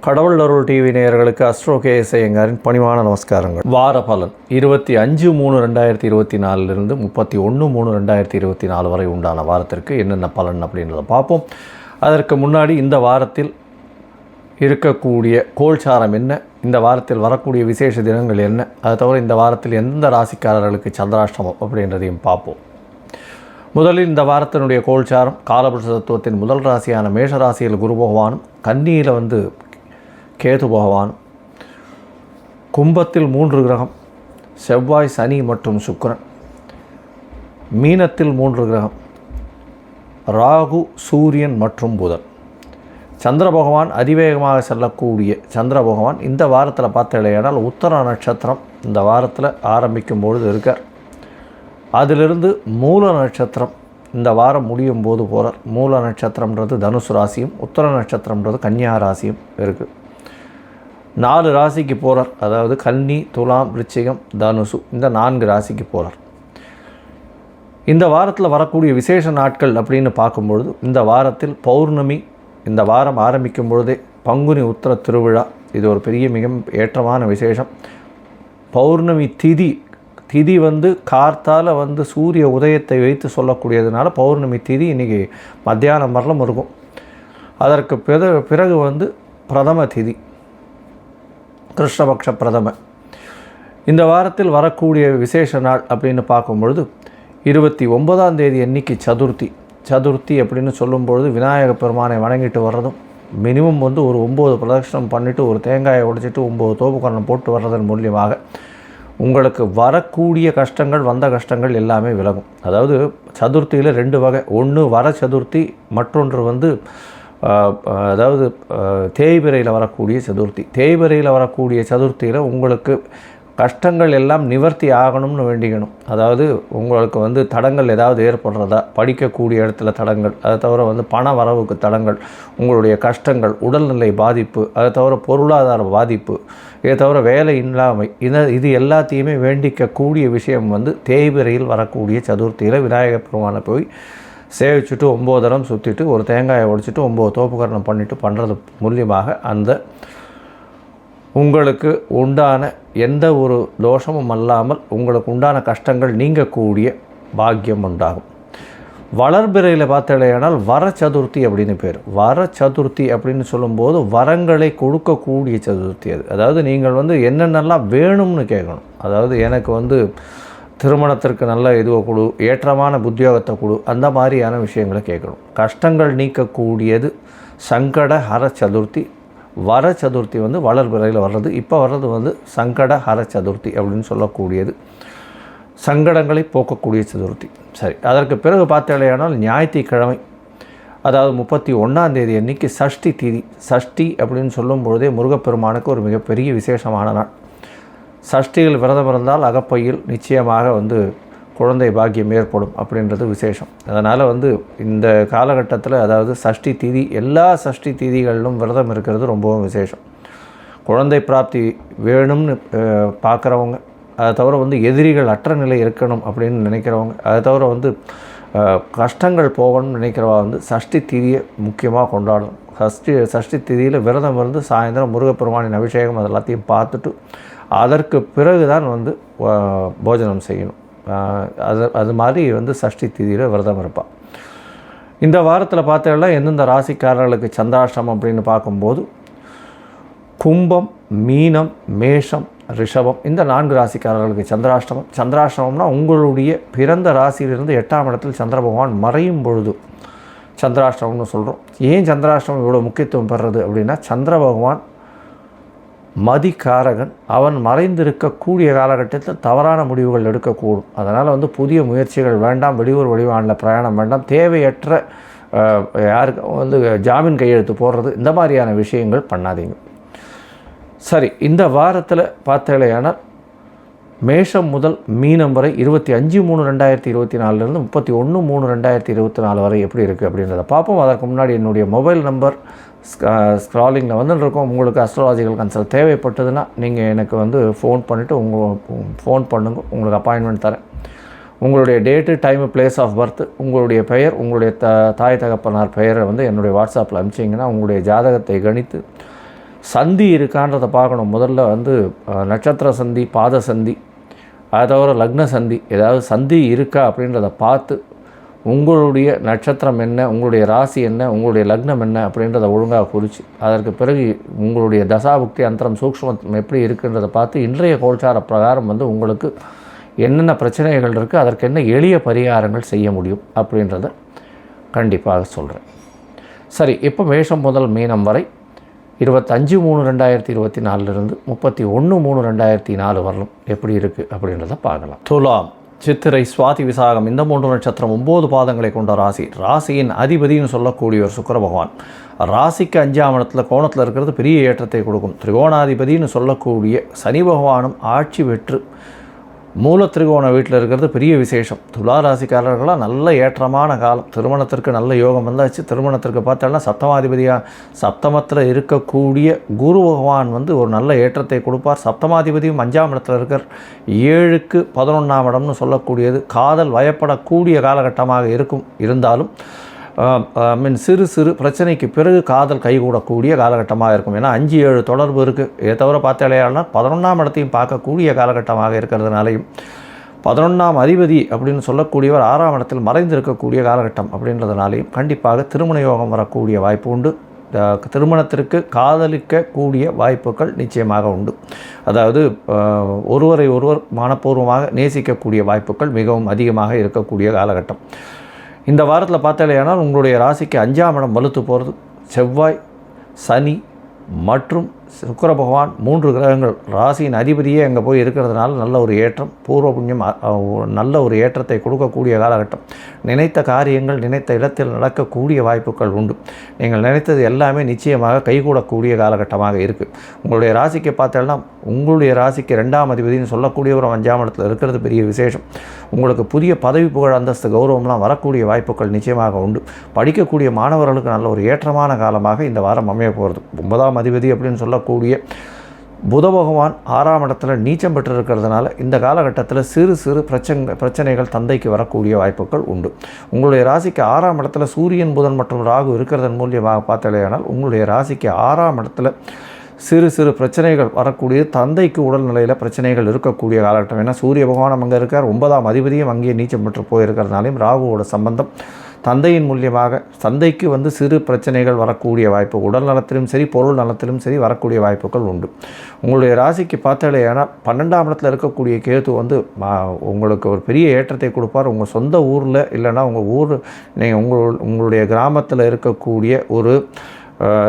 கடவுள் அருள் டிவி நேயர்களுக்கு astro KS ஐயங்காரின் பணிவான நமஸ்காரங்கள். வார பலன் 25/3/2024 31/3/2024 வரை உண்டான வாரத்திற்கு என்னென்ன பலன் அப்படின்றத பார்ப்போம். அதற்கு முன்னாடி இந்த வாரத்தில் இருக்கக்கூடிய கோல்சாரம் என்ன, இந்த வாரத்தில் வரக்கூடிய விசேஷ தினங்கள் என்ன, அதை தவிர இந்த வாரத்தில் எந்த ராசிக்காரர்களுக்கு சந்திராஷ்டமம் அப்படின்றதையும் பார்ப்போம். முதலில் இந்த வாரத்தினுடைய கோல்சாரம் காலபுருஷ தத்துவத்தின் முதல் ராசியான மேஷ ராசியில் குரு பகவானும், கன்னியில் கேது பகவானும், கும்பத்தில் 3 கிரகம் செவ்வாய், சனி மற்றும் சுக்கிரன், மீனத்தில் 3 கிரகம் ராகு, சூரியன் மற்றும் புதன். சந்திர பகவான் அதிவேகமாக செல்லக்கூடிய சந்திர பகவான் இந்த வாரத்தில் பார்த்தீங்கன்னா உத்தர நட்சத்திரம் இந்த வாரத்தில் ஆரம்பிக்கும் பொழுது இருக்கார். அதிலிருந்து மூல நட்சத்திரம் இந்த வாரம் முடியும் போது போகிறார். மூல நட்சத்திரம்ன்றது தனுசு ராசியும், உத்தர நட்சத்திரம்ன்றது கன்னியா ராசியும் இருக்குது. 4 ராசிக்கு போகிறார். அதாவது கன்னி, துலாம், விருச்சிகம், தனுசு இந்த 4 ராசிக்கு போகிறார். இந்த வாரத்தில் வரக்கூடிய விசேஷ நாட்கள் அப்படின்னு பார்க்கும்பொழுது இந்த வாரத்தில் பௌர்ணமி, இந்த வாரம் ஆரம்பிக்கும் பொழுதே பங்குனி உத்திர திருவிழா, இது ஒரு பெரிய மிக ஏற்றமான விசேஷம். பௌர்ணமி திதி கார்த்தால் சூரிய உதயத்தை வைத்து சொல்லக்கூடியதுனால பௌர்ணமி திதி இன்றைக்கி மத்தியானம் வரலும் இருக்கும். அதற்கு பிறகு பிரதம திதி, கிருஷ்ணபக்ஷ பிரதம. இந்த வாரத்தில் வரக்கூடிய விசேஷ நாள் அப்படின்னு பார்க்கும்பொழுது 29ஆம் தேதி அன்னைக்கு சதுர்த்தி அப்படின்னு சொல்லும்பொழுது விநாயக பெருமானை வணங்கிட்டு வர்றதும், மினிமம் ஒரு 9 பிரதட்சணம் பண்ணிவிட்டு ஒரு தேங்காயை உடைச்சிட்டு 9 தோப்புக்கரணம் போட்டு வர்றதன் மூலியமாக உங்களுக்கு வரக்கூடிய கஷ்டங்கள், வந்த கஷ்டங்கள் எல்லாமே விலகும். அதாவது சதுர்த்தியில் 2 வகை. ஒன்று வர சதுர்த்தி, மற்றொன்று அதாவது தேய்பிரையில் வரக்கூடிய சதுர்த்தி. தேய்பிரையில் வரக்கூடிய சதுர்த்தியில் உங்களுக்கு கஷ்டங்கள் எல்லாம் நிவர்த்தி ஆகணும்னு வேண்டிக்கணும். அதாவது உங்களுக்கு தடங்கள் ஏதாவது ஏற்படுறதா, படிக்கக்கூடிய இடத்துல தடங்கள், அதை தவிர பண வரவுக்கு தடங்கள், உங்களுடைய கஷ்டங்கள், உடல்நிலை பாதிப்பு, அதை தவிர பொருளாதார பாதிப்பு, இதை தவிர வேலை இல்லாமை, இது எல்லாத்தையுமே வேண்டிக்கக்கூடிய விஷயம் தேய்பிரையில் வரக்கூடிய சதுர்த்தியில் விநாயகர் பெருமானை போய் சேவிச்சுட்டு 9 தரம் சுற்றிட்டு ஒரு தேங்காயை உடைச்சிட்டு 9 தோப்புக்கரணம் பண்ணிவிட்டு பண்ணுறது மூலியமாக அந்த உங்களுக்கு உண்டான எந்த ஒரு தோஷமும் அல்லாமல் உங்களுக்கு உண்டான கஷ்டங்கள் நீங்கக்கூடிய பாக்கியம் உண்டாகும். வளர்பிறையில் பார்த்தீங்கன்னால் வர சதுர்த்தி அப்படின்னு பேர். வர சதுர்த்தி அப்படின்னு சொல்லும்போது வரங்களை கொடுக்கக்கூடிய சதுர்த்தி அது. அதாவது நீங்கள் என்னென்னலாம் வேணும்னு கேட்கணும். அதாவது எனக்கு திருமணத்திற்கு நல்ல இதுவை கொடு, ஏற்றமான உத்தியோகத்தை கொடு, அந்த மாதிரியான விஷயங்களை கேட்கணும். கஷ்டங்கள் நீக்கக்கூடியது சங்கட ஹர சதுர்த்தி. வர சதுர்த்தி வளர்பிறையில் வர்றது. இப்போ வர்றது சங்கட ஹர சதுர்த்தி அப்படின்னு சொல்லக்கூடியது, சங்கடங்களை போக்கக்கூடிய சதுர்த்தி. சரி, அதற்கு பிறகு பார்த்தீங்கன்னா ஞாயிற்றுக்கிழமை, அதாவது 31ஆம் தேதி அன்றைக்கி சஷ்டி திதி. சஷ்டி அப்படின்னு சொல்லும் பொழுதே முருகப்பெருமானுக்கு ஒரு மிகப்பெரிய விசேஷமான நாள். சஷ்டியில் விரதம் இருந்தால் அகப்பையில் நிச்சயமாக குழந்தை பாக்கியம் ஏற்படும் அப்படின்றது விசேஷம். அதனால் இந்த காலகட்டத்தில், அதாவது சஷ்டி திதி, எல்லா சஷ்டி திதிகளிலும் விரதம் இருக்கிறது ரொம்பவும் விசேஷம். குழந்தை பிராப்தி வேணும்னு பார்க்குறவங்க, அதை தவிர எதிரிகள் அற்ற நிலை இருக்கணும் அப்படின்னு நினைக்கிறவங்க, அதை தவிர கஷ்டங்கள் போகணும்னு நினைக்கிறவா சஷ்டி திதியை முக்கியமாக கொண்டாடணும். சஷ்டி திதியில் விரதம் சாயந்தரம் முருகப்பெருமானின் அபிஷேகம் அது எல்லாத்தையும் பார்த்துட்டு அதற்கு பிறகு தான் போஜனம் செய்யணும். அது மாதிரி சஷ்டி திதியில் விரதம் இருப்பாள். இந்த வாரத்தில் பார்த்தீங்கன்னா எந்தெந்த ராசிக்காரர்களுக்கு சந்திராஷ்டமம் அப்படின்னு பார்க்கும்போது கும்பம், மீனம், மேஷம், ரிஷபம் இந்த 4 ராசிக்காரர்களுக்கு சந்திராஷ்டமம். சந்திராஷ்டமம்னா உங்களுடைய பிறந்த ராசியிலிருந்து 8ஆம் இடத்தில் சந்திர பகவான் மறையும் பொழுது சந்திராஷ்டமம்னு சொல்கிறோம். ஏன் சந்திராஷ்டமம் இவ்வளோ முக்கியத்துவம் பெறுறது அப்படின்னா, சந்திர பகவான் மதிக்காரகன். அவன் மறைந்திருக்கக்கூடிய காலகட்டத்தில் தவறான முடிவுகள் எடுக்கக்கூடும். அதனால் புதிய முயற்சிகள் வேண்டாம், வெளியூர் வெளிமாநில பிரயாணம் வேண்டாம், தேவையற்ற யாருக்கு ஜாமீன் கையெழுத்து போடுறது, இந்த மாதிரியான விஷயங்கள் பண்ணாதீங்க. சரி, இந்த வாரத்தில் பார்த்தீங்கன்னா மேஷம் முதல் மீனம் வரை 25/3/2024 31/3/2024 வரை எப்படி இருக்குது அப்படின்றத பார்ப்போம். அதற்கு முன்னாடி என்னுடைய மொபைல் நம்பர் ஸ்க்ராலிங்கில் வந்துட்டுருக்கோம். உங்களுக்கு அஸ்ட்ராலஜிக்கல் கன்சல்ட் தேவைப்பட்டதுன்னா நீங்கள் எனக்கு ஃபோன் பண்ணிவிட்டு ஃபோன் பண்ணுங்க, உங்களுக்கு அப்பாயின்மெண்ட் தரேன். உங்களுடைய date, time, place of birth, உங்களுடைய பெயர், உங்களுடைய தாய் தகப்பனார் பெயரை என்னுடைய வாட்ஸ்அப்பில் அனுப்பிச்சிங்கன்னா உங்களுடைய ஜாதகத்தை கணித்து சந்தி இருக்கான்றதை பார்க்கணும். முதல்ல வந்து நட்சத்திர சந்தி, பாத சந்தி, அதை தவிர லக்ன சந்தி, ஏதாவது சந்தி இருக்கா அப்படின்றத பார்த்து உங்களுடைய நட்சத்திரம் என்ன, உங்களுடைய ராசி என்ன, உங்களுடைய லக்னம் என்ன அப்படின்றத ஒழுங்காக குறித்து அதற்கு பிறகு உங்களுடைய தசாபுக்தி அந்தரம் சூக்ஷ்மம் எப்படி இருக்குன்றதை பார்த்து இன்றைய கோல்சார பிரகாரம் வந்து உங்களுக்கு என்னென்ன பிரச்சனைகள் இருக்குது, அதற்கு என்ன எளிய பரிகாரங்கள் செய்ய முடியும் அப்படின்றத கண்டிப்பாக சொல்கிறேன். சரி, இப்போ மேஷம் முதல் மீனம் வரை 25/3/2024 31/3/2004 வரலும் எப்படி இருக்குது அப்படின்றத பார்க்கலாம். துலாம், சித்திரை, சுவாதி, விசாகம் இந்த 3 நட்சத்திரம் 9 பாதங்களை கொண்ட ராசி. ராசியின் அதிபதினு சொல்லக்கூடியவர் சுக்கிர பகவான். ராசிக்கு 5ஆம் இடத்துல கோணத்தில் இருக்கிறது பெரிய ஏற்றத்தை கொடுக்கும். திரிகோணாதிபதினு சொல்லக்கூடிய சனி பகவானும் ஆட்சி பெற்று மூல திரிகோண வீட்டில் இருக்கிறது பெரிய விசேஷம். துலா ராசிக்காரர்களாக நல்ல ஏற்றமான காலம். திருமணத்திற்கு நல்ல யோகம் வந்தாச்சு. திருமணத்திற்கு பார்த்தோம்னா சப்தமாதிபதியாக சப்தமத்தில் இருக்கக்கூடிய குரு பகவான் வந்து ஒரு நல்ல ஏற்றத்தை கொடுப்பார். சப்தமாதிபதியும் 5ஆம் இடத்துல இருக்கார். 7க்கு 11ஆம் இடம்னு சொல்லக்கூடியது காதல் வயப்படக்கூடிய காலகட்டமாக இருந்தாலும் சிறு சிறு பிரச்சனைக்கு பிறகு காதல் கைகூடக்கூடிய காலகட்டமாக இருக்கும். ஏன்னா 5-7 தொடர்பு இருக்குது. இதை தவிர பார்த்தாலேயானா 11ஆம் இடத்தையும் பார்க்கக்கூடிய காலகட்டமாக இருக்கிறதுனாலையும் 11ஆம் அதிபதி அப்படின்னு சொல்லக்கூடியவர் 6ஆம் இடத்தில் மறைந்திருக்கக்கூடிய காலகட்டம் அப்படின்றதுனாலையும் கண்டிப்பாக திருமண யோகம் வரக்கூடிய வாய்ப்பு உண்டு. திருமணத்திற்கு காதலிக்கக்கூடிய வாய்ப்புகள் நிச்சயமாக உண்டு. அதாவது ஒருவரை ஒருவர் மனப்பூர்வமாக நேசிக்கக்கூடிய வாய்ப்புகள் மிகவும் அதிகமாக இருக்கக்கூடிய காலகட்டம். இந்த வாரத்தில் பார்த்தாலேயானால் உங்களுடைய ராசிக்கு 5ஆம் இடம் வலுத்து போகிறது. செவ்வாய், சனி மற்றும் சுக்கிர பகவான் 3 கிரகங்கள் ராசியின் அதிபதியே அங்கே போய் இருக்கிறதுனால நல்ல ஒரு ஏற்றம், பூர்வ புண்ணியம் நல்ல ஒரு ஏற்றத்தை கொடுக்கக்கூடிய காலகட்டம். நினைத்த காரியங்கள் நினைத்த இடத்தில் நடக்கக்கூடிய வாய்ப்புகள் உண்டு. நீங்கள் நினைத்தது எல்லாமே நிச்சயமாக கைகூடக்கூடிய காலகட்டமாக இருக்குது. உங்களுடைய ராசிக்கு பார்த்தோம்னா உங்களுடைய ராசிக்கு 2ஆம் அதிபதினு சொல்லக்கூடிய ஒரு 5ஆம் இடத்துல இருக்கிறது பெரிய விசேஷம். உங்களுக்கு புதிய பதவி, புகழ், அந்தஸ்து, கௌரவம்லாம் வரக்கூடிய வாய்ப்புகள் நிச்சயமாக உண்டு. படிக்கக்கூடிய மாணவர்களுக்கு நல்ல ஒரு ஏற்றமான காலமாக இந்த வாரம் அமைய போகிறது. 9ஆம் அதிபதி அப்படின்னு சொல்லக்கூடிய புத பகவான் 6ஆம் இடத்துல நீச்சம் பெற்று இருக்கிறதுனால இந்த காலகட்டத்தில் சிறு சிறு பிரச்சனைகள் தந்தைக்கு வரக்கூடிய வாய்ப்புகள் உண்டு. உங்களுடைய ராசிக்கு 6ஆம் இடத்துல சூரியன், புதன் மற்றும் ராகு இருக்கிறதன் மூலியமாக பார்த்தாலேயானால் உங்களுடைய ராசிக்கு 6ஆம் இடத்துல சிறு சிறு பிரச்சனைகள் வரக்கூடிய தந்தைக்கு உடல்நிலையில் பிரச்சனைகள் இருக்கக்கூடிய காலகட்டம். ஏன்னா சூரிய பகவான் அங்கே இருக்கார். 9ஆம் அதிபதியும் அங்கேயே நீச்சம் பெற்று போயிருக்கிறதுனாலையும் ராகுவோட சம்பந்தம் தந்தையின் மூலியமாக தந்தைக்கு வந்து சிறு பிரச்சனைகள் வரக்கூடிய வாய்ப்பு, உடல் நலத்திலும் சரி பொருள் நலத்திலும் சரி வரக்கூடிய வாய்ப்புகள் உண்டு. உங்களுடைய ராசிக்கு பார்த்தாலேயானால் 12ஆம் இடத்துல இருக்கக்கூடிய கேது வந்து உங்களுக்கு ஒரு பெரிய ஏற்றத்தை கொடுப்பார். உங்கள் சொந்த ஊரில் இல்லைன்னா உங்கள் ஊர் நீங்கள் உங்களுடைய கிராமத்தில் இருக்கக்கூடிய ஒரு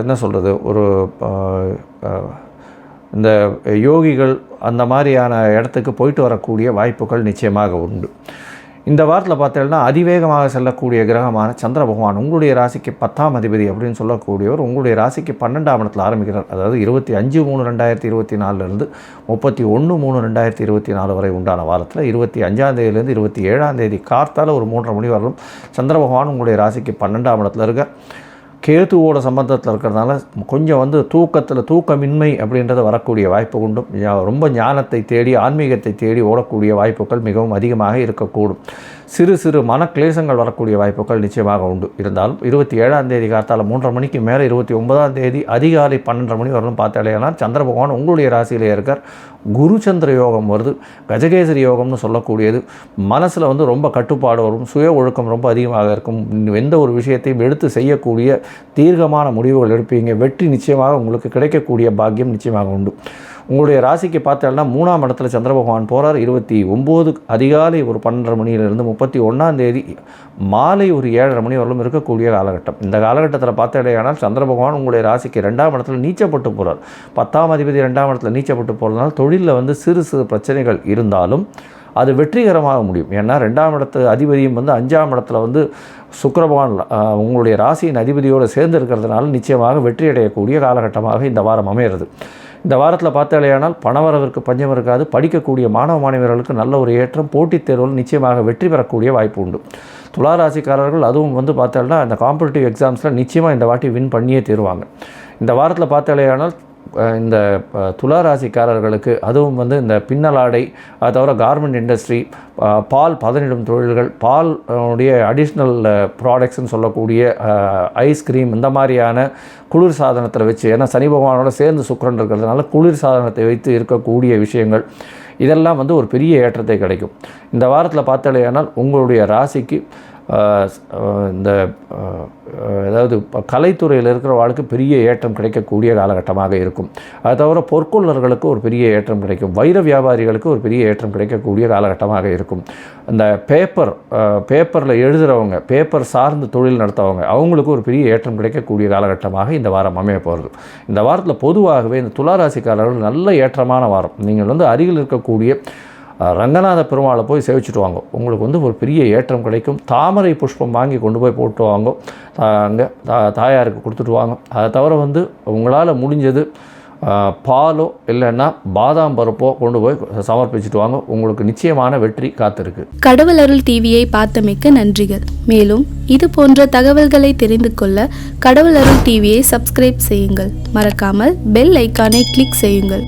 என்ன சொல்கிறது, ஒரு இந்த யோகிகள் அந்த மாதிரியான இடத்துக்கு போயிட்டு வரக்கூடிய வாய்ப்புகள் நிச்சயமாக உண்டு. இந்த வாரத்தில் பார்த்தீங்கன்னா அதிவேகமாக செல்லக்கூடிய கிரகமான சந்திர பகவான் உங்களுடைய ராசிக்கு 10ஆம் அதிபதி அப்படின்னு சொல்லக்கூடியவர் உங்களுடைய ராசிக்கு 12ஆம் இடத்தில் ஆரம்பிக்கிறார். அதாவது 25/3/2024 31/3/2024 வரை உண்டான வாரத்தில் 25ஆம் தேதியிலேருந்து 27ஆம் தேதி கார்த்தால் ஒரு 3:30 மணி வரலும் சந்திர பகவான் உங்களுடைய ராசிக்கு 12ஆம் இடத்துல இருக்கார். கேதுவோட சம்பந்தத்தில் இருக்கிறதுனால கொஞ்சம் வந்து தூக்கமின்மை அப்படின்றது வரக்கூடிய வாய்ப்பு உண்டு. ரொம்ப ஞானத்தை தேடி ஆன்மீகத்தை தேடி ஓடக்கூடிய வாய்ப்புகள் மிகவும் அதிகமாக இருக்கக்கூடும். சிறு சிறு மனக்லேசங்கள் வரக்கூடிய வாய்ப்புகள் நிச்சயமாக உண்டு. இருந்தாலும் 27ஆம் தேதி காத்தால் 3:30 மணிக்கு மேலே 29ஆம் தேதி அதிகாலை 12:30 மணி வரலும் பார்த்தாலேனா சந்திர பகவான் உங்களுடைய ராசியிலே இருக்கார். குரு சந்திர யோகம் வருது. கஜகேசரி யோகம்னு சொல்லக்கூடியது. மனசில் வந்து ரொம்ப கட்டுப்பாடு வரும். சுய ஒழுக்கம் ரொம்ப அதிகமாக இருக்கும். எந்த ஒரு விஷயத்தையும் எடுத்து செய்யக்கூடிய தீர்க்கமான முடிவுகள் எடுப்பீங்க. வெற்றி நிச்சயமாக உங்களுக்கு கிடைக்கக்கூடிய பாக்கியம் நிச்சயமாக உண்டு. உங்களுடைய ராசிக்கு பார்த்தோம்னா 3ஆம் இடத்துல சந்திர பகவான் போகிறார். 29 அதிகாலை ஒரு 12:30 மணியிலிருந்து 31ஆம் தேதி மாலை ஒரு 7:30 மணி வரலும் இருக்கக்கூடிய காலகட்டம். இந்த காலகட்டத்தில் பார்த்தடையானால் சந்திர பகவான் உங்களுடைய ராசிக்கு 2ஆம் இடத்துல நீச்சப்பட்டு போகிறார். 10ஆம் அதிபதி 2ஆம் இடத்துல நீச்சப்பட்டு போகிறதுனால தொழிலில் வந்து சிறு சிறு பிரச்சனைகள் இருந்தாலும் அது வெற்றிகரமாக முடியும். ஏன்னா 2ஆம் இடத்து அதிபதியும் வந்து 5ஆம் இடத்துல வந்து சுக்கிர பகவான் உங்களுடைய ராசியின் அதிபதியோடு சேர்ந்து இருக்கிறதுனால நிச்சயமாக வெற்றி அடையக்கூடிய காலகட்டமாக இந்த வாரம் அமைகிறது. இந்த வாரத்தில் பார்த்தாலேயானால் பணவரவிற்கு பஞ்சம் இருக்காது. படிக்கக்கூடிய மாணவ மாணவியர்களுக்கு நல்ல ஒரு ஏற்றம். போட்டித் தேர்வுகள் நிச்சயமாக வெற்றி பெறக்கூடிய வாய்ப்பு உண்டு. துலா ராசிக்காரர்கள் அதுவும் வந்து பார்த்தாலும் இந்த காம்படிட்டிவ் எக்ஸாம்ஸில் நிச்சயமாக இந்த வாட்டி வின் பண்ணியே தருவாங்க. இந்த வாரத்தில் பார்த்தாலேயானால் இந்த துலா ராசிக்காரர்களுக்கு அதுவும் வந்து இந்த பின்னலாடை, அது தவிர கார்மெண்ட் இண்டஸ்ட்ரி, பால் பதனிடும் தொழில்கள், பால் உடைய அடிஷ்னல் ப்ராடக்ட்ஸ்ன்னு சொல்லக்கூடிய ஐஸ்கிரீம், இந்த மாதிரியான குளிர் சாதனத்தில் வச்சு, ஏன்னா சனி பகவானோட சேர்ந்து சுக்கிரன் இருக்கிறதுனால குளிர் சாதனத்தை வைத்து இருக்கக்கூடிய விஷயங்கள் இதெல்லாம் வந்து ஒரு பெரிய ஏற்றத்தை கிடைக்கும். இந்த வாரத்தில் பார்த்தாலேயானால் உங்களுடைய ராசிக்கு இந்த அதாவது கலைத்துறையில் இருக்கிறவர்களுக்கு பெரிய ஏற்றம் கிடைக்கக்கூடிய காலகட்டமாக இருக்கும். அது தவிர பொற்கொள்ளர்களுக்கு ஒரு பெரிய ஏற்றம் கிடைக்கும். வைர வியாபாரிகளுக்கு ஒரு பெரிய ஏற்றம் கிடைக்கக்கூடிய காலகட்டமாக இருக்கும். இந்த பேப்பரில் எழுதுகிறவங்க, பேப்பர் சார்ந்து தொழில் நடத்தவங்க, அவங்களுக்கு ஒரு பெரிய ஏற்றம் கிடைக்கக்கூடிய காலகட்டமாக இந்த வாரம் அமைய போகிறது. இந்த வாரத்தில் பொதுவாகவே இந்த துளாராசிக்காரர்கள் நல்ல ஏற்றமான வாரம். நீங்கள் வந்து அருகில் இருக்கக்கூடிய ரங்கநாத பெருமாளை போய் சேவிச்சுட்டு வாங்க, உங்களுக்கு வந்து ஒரு பெரிய ஏற்றம் கிடைக்கும். தாமரை புஷ்பம் வாங்கி கொண்டு போய் போட்டு வாங்க, அங்கே தாயாருக்கு கொடுத்துட்டு வாங்க. அதை தவிர வந்து உங்களால் முடிஞ்சது பாலோ இல்லைன்னா பாதாம் பருப்போ கொண்டு போய் சமர்ப்பிச்சுட்டு வாங்க, உங்களுக்கு நிச்சயமான வெற்றி காத்திருக்கு. கடவுள் அருள் டிவியை பார்த்தமைக்கு நன்றிகள். மேலும் இது போன்ற தகவல்களை தெரிந்து கொள்ள கடவுள் அருள் டிவியை சப்ஸ்கிரைப் செய்யுங்கள். மறக்காமல் பெல் ஐக்கானை கிளிக் செய்யுங்கள்.